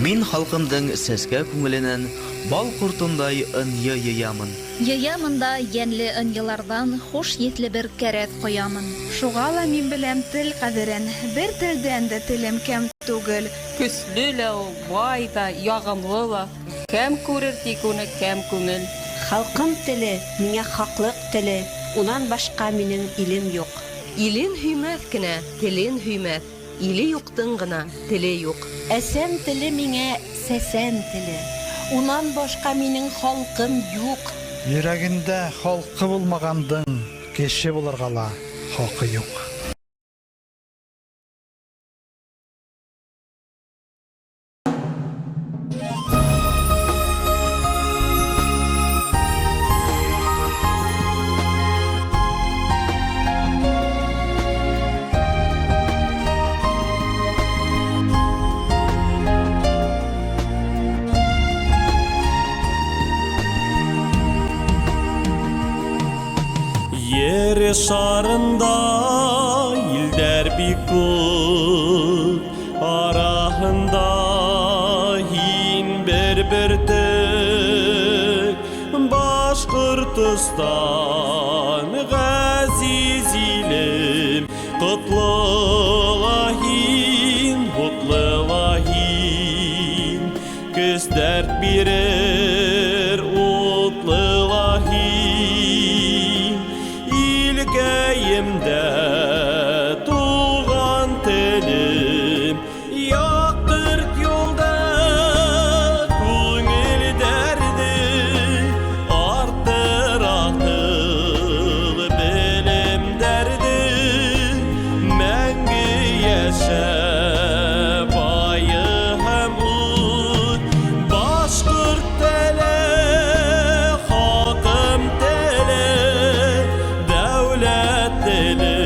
Min halkımdan seske kungulenen bal kurtunday ınye yayamın. Yayamında yenli ынйылардан hoş yetli bir keret koyamın. Şuğala min bilem til qadirin, bir tilden de tilim kem tugul, көсле лә, бай да, ягымлы ла. Кем күрер тик уны кем күңел. Халкым теле, миңа хаклык теле, унан башка минең илем юк. Илен һөймәс кенә, телен һөймәс. Иле юктың гына, теле юк. Әсән теле миңа сәсән теле, унан башка минең халкым юк. Йөрәгендә халкы булмагандың, кеше булырга ла хакы юк. Yer şarında ilder bik көп, arahında hin bir-birdik. Башкортстан газиз илем, кутлылаһин, бутлылаһин, көз дәрт бирер утлылаһин. Ilkeyimde tuğan telim, yaktırt yolda көңіл derdi, arttır ahtıl bilim derdi, мәңгі yaşa bayı hem ut, Башкорт теле, хакым теле, дәүләт теле,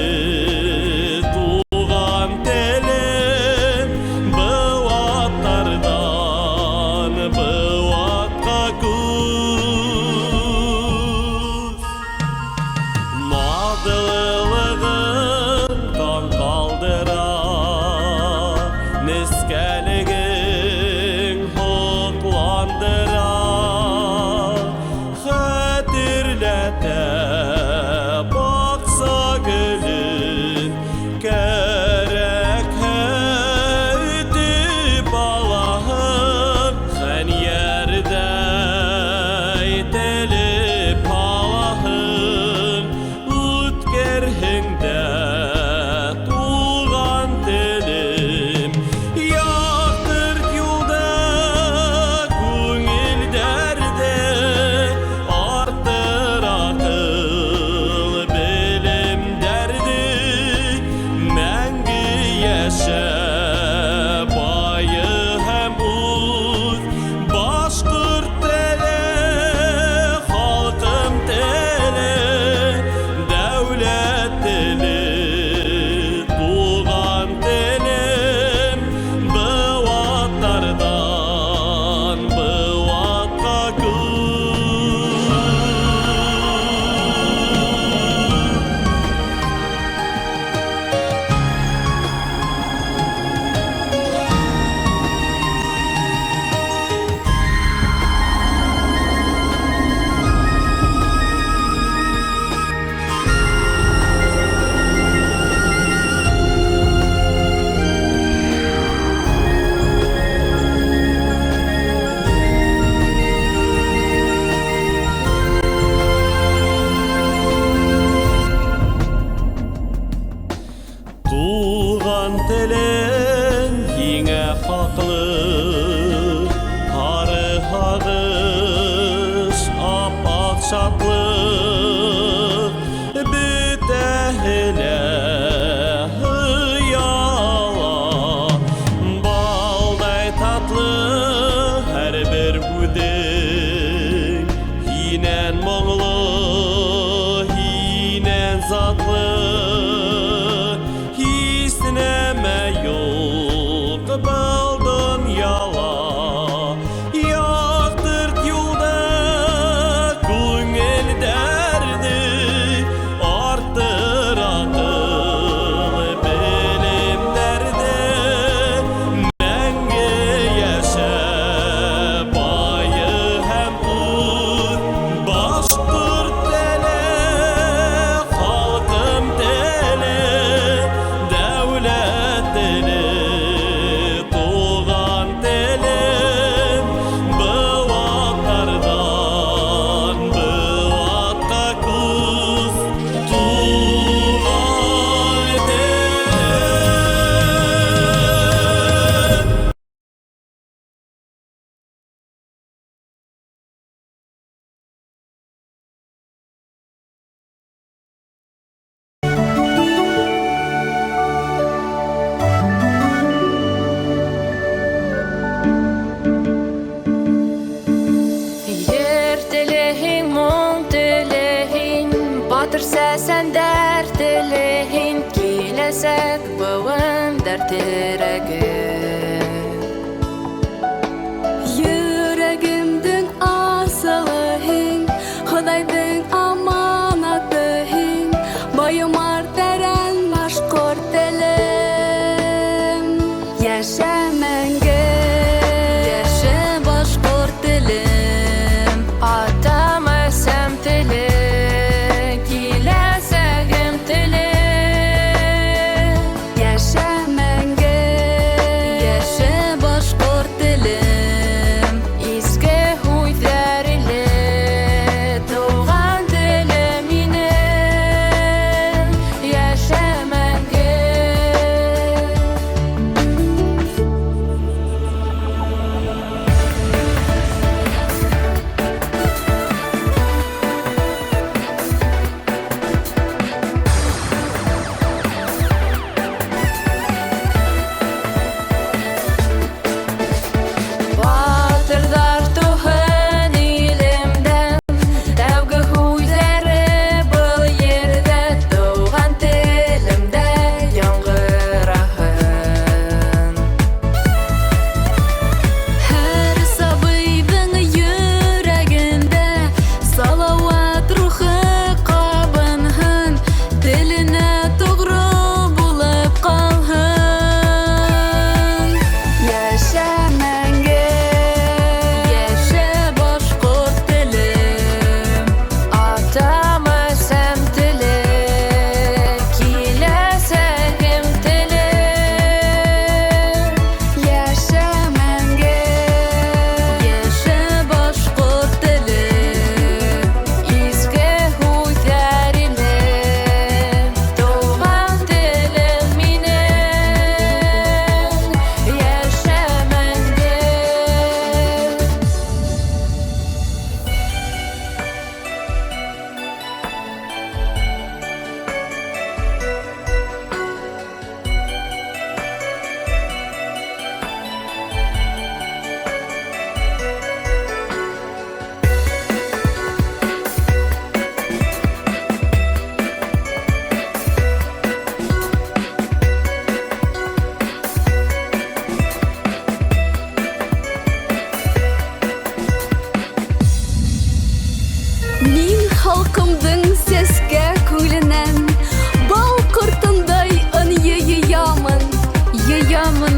туган телем, бұл аттардан бұл атқа күз. Надылылығын таң қалдыра, нескәлігің хоқландыра, хәтерләтә бақса гүлін, кәрәк үтіп алаһын, хәньярдай теліп алаһын, үткерһеңдә туған телем, яктырт юлда күңел дәрде, арттыр акыл белем дәрде, мәңгі яшә байы һәм үз. Башкорт теле, халкым теле, дәүләт теле, туган телем, бұл аттардан бұл атқа күз. Туган телем еңә хаклы, ары һагыш, ап-ак шатлык, бөтәһенә хыяла, балдай татлы һәрбер бүдең, һинән моңлы, һинән затлы, Исінәмә юк, бұл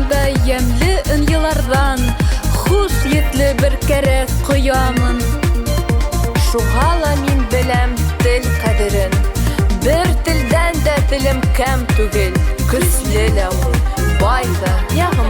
Анда ямлы ынйылардан хуш етле бер кәрәк коямын. Шуғала мин беләм тел кадерен. Бер телдән дә телем кәм түгел. Көсле лә ул, бай да, ягым